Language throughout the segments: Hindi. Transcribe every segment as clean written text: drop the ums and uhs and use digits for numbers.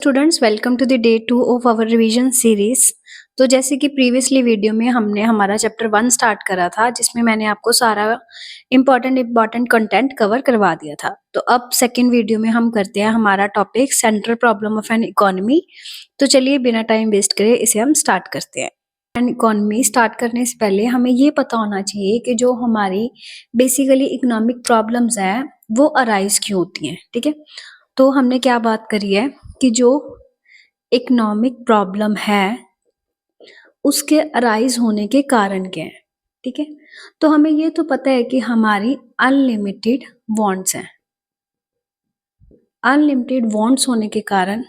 Students welcome to the day 2 of our revision series. तो जैसे कि प्रीवियसली वीडियो में हमने हमारा चैप्टर 1 स्टार्ट करा था जिसमें मैंने आपको सारा इम्पोर्टेंट कंटेंट कवर करवा दिया था। तो अब सेकंड वीडियो में हम करते हैं हमारा topic central problem of an economy. तो चलिए बिना टाइम वेस्ट करे इसे हम स्टार्ट करते हैं। एन इकोनॉमी स्टार्ट करने से पहले हमें ये पता होना चाहिए कि जो हमारी बेसिकली इकोनॉमिक प्रॉब्लम्स है वो अराइज क्यों होती हैं। ठीक है, तो हमने क्या बात करी है कि जो इकोनॉमिक प्रॉब्लम है उसके अराइज होने के कारण क्या है। ठीक है, तो हमें ये तो पता है कि हमारी अनलिमिटेड वांट्स हैं। अनलिमिटेड वांट्स होने के कारण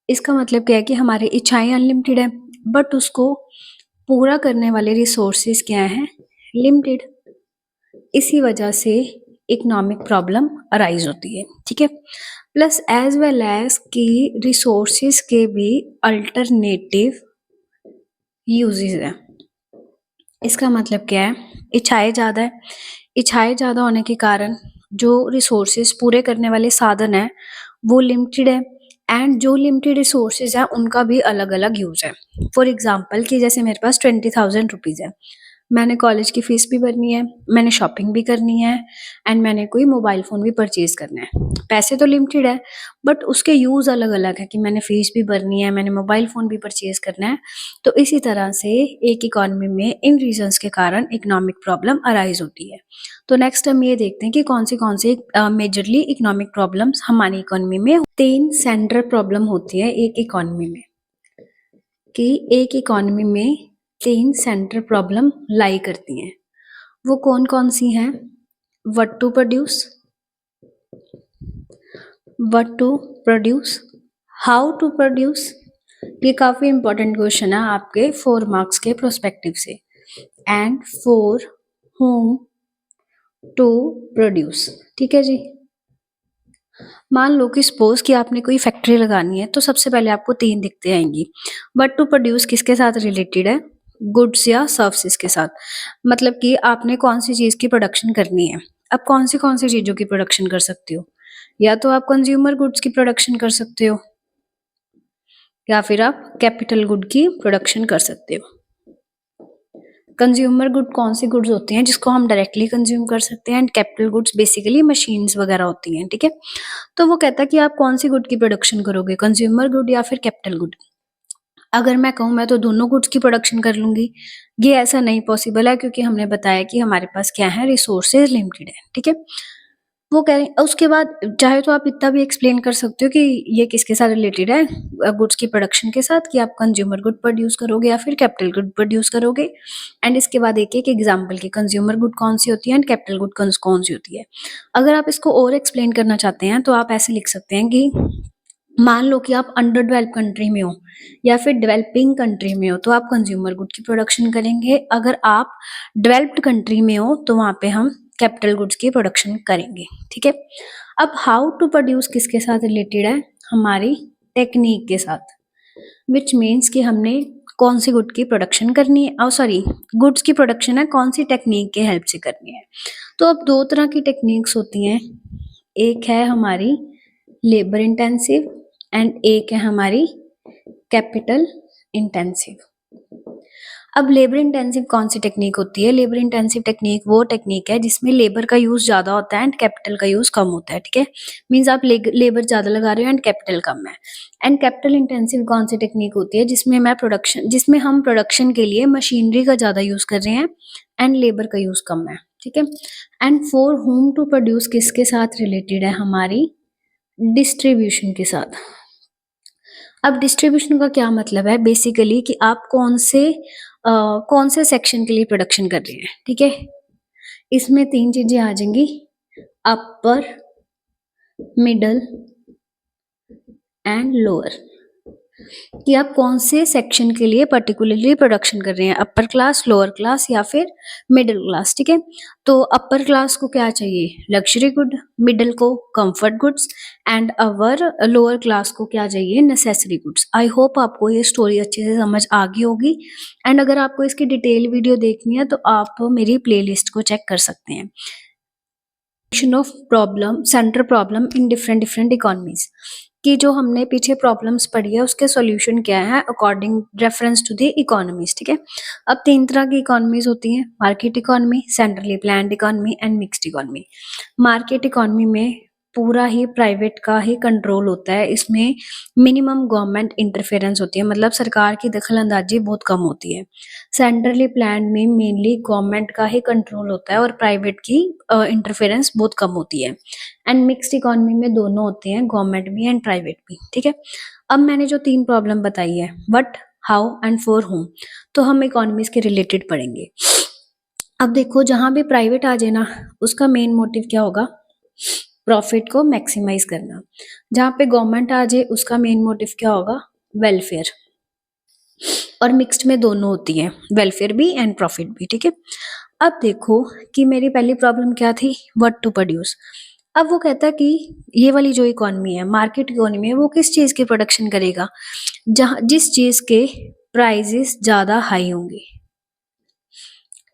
इसका मतलब क्या है कि हमारी इच्छाएं अनलिमिटेड है, बट उसको पूरा करने वाले रिसोर्सेज क्या हैं, लिमिटेड। इसी वजह से इकोनॉमिक प्रॉब्लम अराइज होती है। ठीक है, प्लस एज वेल एज कि रिसोर्सेज के भी अल्टरनेटिव यूजेस है। इसका मतलब क्या है, इच्छाएं ज़्यादा है, इच्छाएं ज़्यादा होने के कारण जो रिसोर्सेज पूरे करने वाले साधन है वो लिमिटेड है, एंड जो लिमिटेड रिसोर्सेज है उनका भी अलग अलग यूज है। फॉर एग्जाम्पल कि जैसे मेरे पास 20,000 रुपीज़ है, मैंने कॉलेज की फीस भी भरनी है, मैंने शॉपिंग भी करनी है, एंड मैंने कोई मोबाइल फ़ोन भी परचेज़ करना है। पैसे तो लिमिटेड है बट उसके यूज़ अलग अलग है कि मैंने फीस भी भरनी है, मैंने मोबाइल फ़ोन भी परचेज़ करना है। तो इसी तरह से एक इकोनॉमी में इन रीजंस के कारण इकोनॉमिक प्रॉब्लम अराइज होती है। तो नेक्स्ट हम ये देखते हैं कि कौन सी मेजरली इकोनॉमिक प्रॉब्लम्स हमारी इकोनॉमी में 3 सेंट्रल प्रॉब्लम होती है एक इकोनॉमी में, कि एक इकोनॉमी में 3 सेंट्रल प्रॉब्लम लाई करती हैं। वो कौन कौन सी हैं? What to produce, how to produce. ये काफी इंपॉर्टेंट क्वेश्चन है आपके 4 मार्क्स के प्रोस्पेक्टिव से। And for whom to produce. ठीक है जी, मान लो कि सपोज कि आपने कोई फैक्ट्री लगानी है तो सबसे पहले आपको 3 दिखते आएंगी। बट टू प्रोड्यूस किसके साथ रिलेटेड है? गुड्स या सर्विसेज के साथ। मतलब कि आपने कौन सी चीज की प्रोडक्शन करनी है। अब कौन सी चीजों की प्रोडक्शन कर सकते हो? या तो आप कंज्यूमर गुड्स की प्रोडक्शन कर सकते हो या फिर आप कैपिटल गुड की प्रोडक्शन कर सकते हो। कंज्यूमर गुड कौन सी गुड्स होती हैं जिसको हम डायरेक्टली कंज्यूम कर सकते हैं, and capital goods basically machines वगैरह होती हैं। ठीक है, तो वो कहता है कि आप कौन सी गुड की प्रोडक्शन करोगे, कंज्यूमर गुड या फिर कैपिटल गुड। अगर मैं कहूँ मैं तो दोनों गुड्स की प्रोडक्शन कर लूंगी, ये ऐसा नहीं पॉसिबल है क्योंकि हमने बताया कि हमारे पास क्या है, रिसोर्सेज लिमिटेड है। ठीक है, वो कह रहे हैं उसके बाद चाहे तो आप इतना भी एक्सप्लेन कर सकते हो कि ये किसके साथ रिलेटेड है, गुड्स की प्रोडक्शन के साथ, कि आप कंज्यूमर गुड प्रोड्यूस करोगे या फिर कैपिटल गुड प्रोड्यूस करोगे। एंड इसके बाद एक एक एग्जाम्पल की कंज्यूमर गुड कौन सी होती है एंड कैपिटल गुड कौन सी होती है। अगर आप इसको और एक्सप्लेन करना चाहते हैं तो आप ऐसे लिख सकते हैं कि मान लो कि आप अंडर डेवलप कंट्री में हो या फिर डेवलपिंग कंट्री में हो तो आप कंज्यूमर गुड की प्रोडक्शन करेंगे। अगर आप डेवलप्ड कंट्री में हो तो वहां पे हम कैपिटल गुड्स की प्रोडक्शन करेंगे। ठीक है, अब हाउ टू प्रोड्यूस किसके साथ रिलेटेड है? हमारी टेक्निक के साथ, विच मीन्स कि हमने कौन सी गुड की प्रोडक्शन करनी है, सॉरी गुड्स की प्रोडक्शन है कौन सी टेक्निक के हेल्प से करनी है। तो अब 2 तरह की टेक्निक्स होती हैं, एक है हमारी लेबर इंटेंसिव एंड एक है हमारी कैपिटल इंटेंसिव। अब लेबर इंटेंसिव कौन सी टेक्निक होती है? लेबर इंटेंसिव टेक्निक वो टेक्निक है जिसमें लेबर का यूज ज्यादा होता है एंड कैपिटल का यूज कम होता है। ठीक है, मींस आप लेबर ज्यादा लगा रहे हो एंड कैपिटल कम है। एंड कैपिटल इंटेंसिव कौन सी टेक्निक होती है? जिसमें हम प्रोडक्शन के लिए मशीनरी का ज्यादा यूज कर रहे हैं एंड लेबर का यूज कम है। ठीक है, and for whom to produce किसके साथ रिलेटेड है? हमारी डिस्ट्रीब्यूशन के साथ। अब डिस्ट्रीब्यूशन का क्या मतलब है? बेसिकली कि आप कौन से सेक्शन के लिए प्रोडक्शन कर रहे हैं। ठीक है, इसमें 3 चीजें आ जाएंगी, अपर, मिडल एंड लोअर, कि आप कौन से सेक्शन के लिए पर्टिकुलरली प्रोडक्शन कर रहे हैं, अपर क्लास, लोअर क्लास या फिर मिडिल क्लास। ठीक है, तो अपर क्लास को क्या चाहिए? लग्जरी गुड, मिडिल को comfort goods and our lower class को क्या चाहिए? Necessary goods. आई होप आपको ये स्टोरी अच्छे से समझ आ गई होगी, एंड अगर आपको इसकी डिटेल वीडियो देखनी है तो आप मेरी प्लेलिस्ट को चेक कर सकते हैं। Of problem, central problem in different economies. कि जो हमने पीछे प्रॉब्लम्स पढ़ी है उसके सॉल्यूशन क्या है according reference to the economies. ठीक है, अब 3 तरह की इकोनॉमीज होती हैं, market economy, centrally planned economy and mixed economy. Market economy में पूरा ही प्राइवेट का ही कंट्रोल होता है, इसमें मिनिमम गवर्नमेंट इंटरफेरेंस होती है, मतलब सरकार की दखल अंदाजी बहुत कम होती है। सेंट्रली प्लान्ड में मेनली गवर्नमेंट का ही कंट्रोल होता है और प्राइवेट की इंटरफेरेंस बहुत कम होती है। एंड मिक्स्ड इकोनॉमी में दोनों होते हैं, गवर्नमेंट भी एंड प्राइवेट भी। ठीक है, अब मैंने जो 3 प्रॉब्लम बताई है, what, how and for home, तो हम इकोनॉमीज के रिलेटेड पढ़ेंगे। अब देखो, जहां भी प्राइवेट आ जाए ना, उसका मेन मोटिव क्या होगा, प्रॉफिट को मैक्सिमाइज करना। जहां पे गवर्नमेंट आ जाए उसका मेन मोटिव क्या होगा, वेलफेयर। और मिक्स्ड में दोनों होती है, वेलफेयर भी एंड प्रॉफिट भी। ठीक है, अब देखो कि मेरी पहली प्रॉब्लम क्या थी, व्हाट टू प्रोड्यूस। अब वो कहता है कि ये वाली जो इकोनॉमी है, मार्केट इकोनॉमी है, वो किस चीज की प्रोडक्शन करेगा, जहां जिस चीज के प्राइजेस ज्यादा हाई होंगे।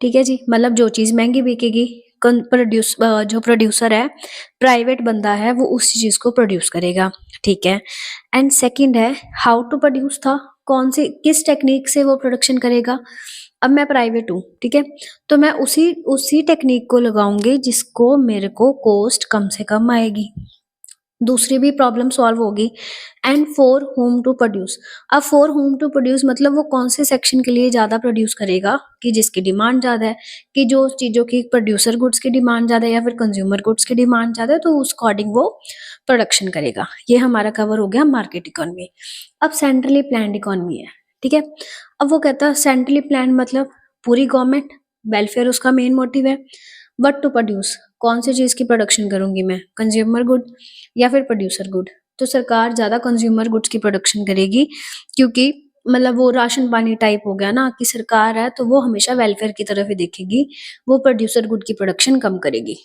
ठीक है जी, मतलब जो चीज महंगी बिकेगी, जो प्रोड्यूसर है, प्राइवेट बंदा है, वो उसी चीज को प्रोड्यूस करेगा। ठीक है, एंड सेकंड है हाउ टू प्रोड्यूस था, कौन सी किस टेक्निक से वो प्रोडक्शन करेगा। अब मैं प्राइवेट हूँ, ठीक है, तो मैं उसी उसी टेक्निक को लगाऊंगी जिसको मेरे को कॉस्ट कम से कम आएगी, दूसरी भी प्रॉब्लम सॉल्व होगी। And for whom to produce, अब फॉर होम टू प्रोड्यूस मतलब वो कौन से सेक्शन के लिए ज्यादा प्रोड्यूस करेगा, कि जिसकी डिमांड ज्यादा है, कि जो चीजों की प्रोड्यूसर गुड्स की डिमांड ज्यादा है या फिर कंज्यूमर गुड्स की डिमांड ज्यादा है, तो उस अकॉर्डिंग वो प्रोडक्शन करेगा। ये हमारा कवर हो गया मार्केट इकोनॉमी। अब सेंट्रली प्लान्ड इकोनॉमी है। ठीक है, अब वो कहता है सेंट्रली प्लान्ड मतलब पूरी गवर्नमेंट, वेलफेयर उसका मेन मोटिव है। बट टू प्रोड्यूस, कौन सी चीज की प्रोडक्शन करूंगी मैं, कंज्यूमर गुड या फिर प्रोड्यूसर गुड, तो सरकार ज्यादा कंज्यूमर गुड्स की प्रोडक्शन करेगी, क्योंकि मतलब वो राशन पानी टाइप हो गया ना, कि सरकार है तो वो हमेशा वेलफेयर की तरफ ही देखेगी, वो प्रोड्यूसर गुड की प्रोडक्शन कम करेगी।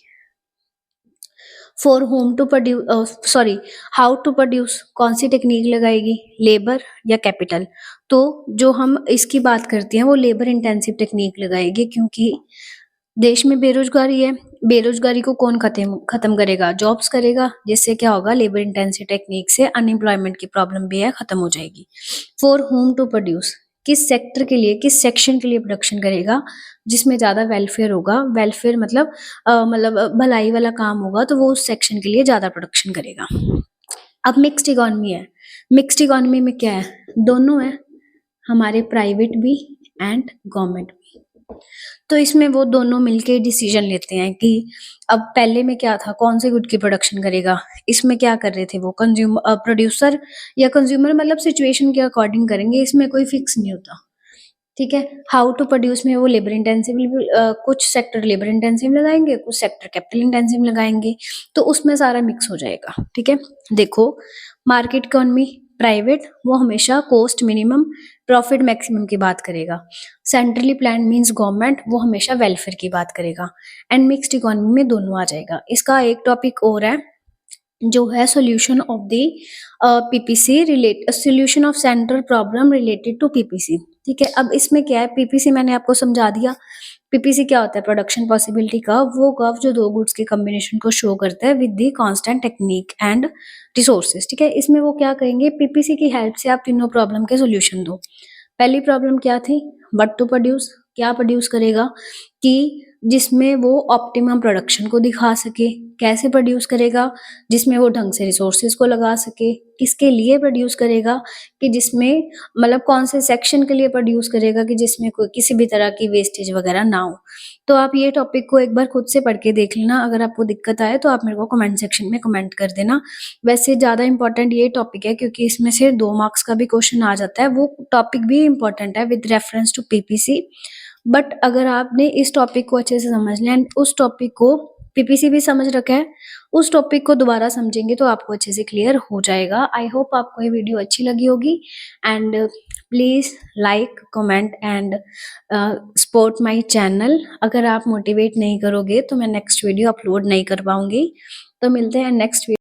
For whom to produce, sorry, how to produce, कौन सी टेक्निक लगाएगी, लेबर या कैपिटल, तो जो हम इसकी बात करते हैं वो लेबर इंटेंसिव टेक्निक लगाएगी, क्योंकि देश में बेरोजगारी है, बेरोजगारी को कौन खत्म खत्म करेगा, जॉब्स करेगा, जिससे क्या होगा, लेबर इंटेंसिव टेक्निक से अनएम्प्लॉयमेंट की प्रॉब्लम भी है खत्म हो जाएगी। फॉर होम टू प्रोड्यूस, किस सेक्टर के लिए, किस सेक्शन के लिए प्रोडक्शन करेगा, जिसमें ज्यादा वेलफेयर होगा, वेलफेयर मतलब भलाई वाला काम होगा, तो वो उस सेक्शन के लिए ज्यादा प्रोडक्शन करेगा। अब मिक्स्ड इकोनॉमी है, मिक्स्ड इकोनॉमी में क्या है, दोनों है, हमारे प्राइवेट भी एंड गवर्नमेंट भी, तो इसमें वो दोनों मिलके डिसीजन लेते हैं कि अब पहले में क्या था, कौन से गुड की प्रोडक्शन करेगा, इसमें क्या कर रहे थे वो कंज्यूमर प्रोड्यूसर या कंज्यूमर, मतलब सिचुएशन के अकॉर्डिंग करेंगे, इसमें कोई फिक्स नहीं होता। ठीक है, हाउ टू प्रोड्यूस में वो लेबर इंटेंसिव, कुछ सेक्टर लेबर इंटेंसिव लगाएंगे, कुछ सेक्टर कैपिटल इंटेंसिव लगाएंगे, तो उसमें सारा मिक्स हो जाएगा। ठीक है, देखो, मार्केट इकोनॉमी प्राइवेट, वो हमेशा कॉस्ट मिनिमम प्रॉफिट मैक्सिमम की बात करेगा। सेंट्रली प्लान मींस गवर्नमेंट, वो हमेशा वेलफेयर की बात करेगा। एंड मिक्स्ड इकोनॉमी में दोनों आ जाएगा। इसका एक टॉपिक और है जो है solution of the PPC, relate solution of central problem related to PPC. ठीक है, अब इसमें क्या है, पीपीसी मैंने आपको समझा दिया। पीपीसी क्या होता है, प्रोडक्शन पॉसिबिलिटी का वो कर्व जो दो गुड्स के कॉम्बिनेशन को शो करता है with the constant technique and resources. ठीक है, इसमें वो क्या करेंगे, पीपीसी की हेल्प से आप तीनों प्रॉब्लम के सोल्यूशन दो। पहली प्रॉब्लम क्या थी, व्हाट टू प्रोड्यूस, क्या प्रोड्यूस करेगा, कि जिसमें वो ऑप्टिमम प्रोडक्शन को दिखा सके, कैसे प्रोड्यूस करेगा, जिसमें वो ढंग से रिसोर्सेज को लगा सके, किसके लिए प्रोड्यूस करेगा, कि जिसमें मतलब कौन से सेक्शन के लिए प्रोड्यूस करेगा, कि जिसमें कोई किसी भी तरह की वेस्टेज वगैरह ना हो। तो आप ये टॉपिक को एक बार खुद से पढ़ के देख लेना, अगर आपको दिक्कत आए तो आप मेरे को कमेंट सेक्शन में कमेंट कर देना। वैसे ज़्यादा इंपॉर्टेंट ये टॉपिक है क्योंकि इसमें से 2 मार्क्स का भी क्वेश्चन आ जाता है, वो टॉपिक भी इंपॉर्टेंट है with reference to PPC. But अगर आपने इस टॉपिक को अच्छे से समझ लिया एंड उस टॉपिक को पीपीसी भी समझ रखा है, उस टॉपिक को दोबारा समझेंगे तो आपको अच्छे से क्लियर हो जाएगा। आई होप आपको ये वीडियो अच्छी लगी होगी and please like, comment and support my channel. अगर आप मोटिवेट नहीं करोगे तो मैं नेक्स्ट वीडियो अपलोड नहीं कर पाऊंगी। तो मिलते हैं नेक्स्ट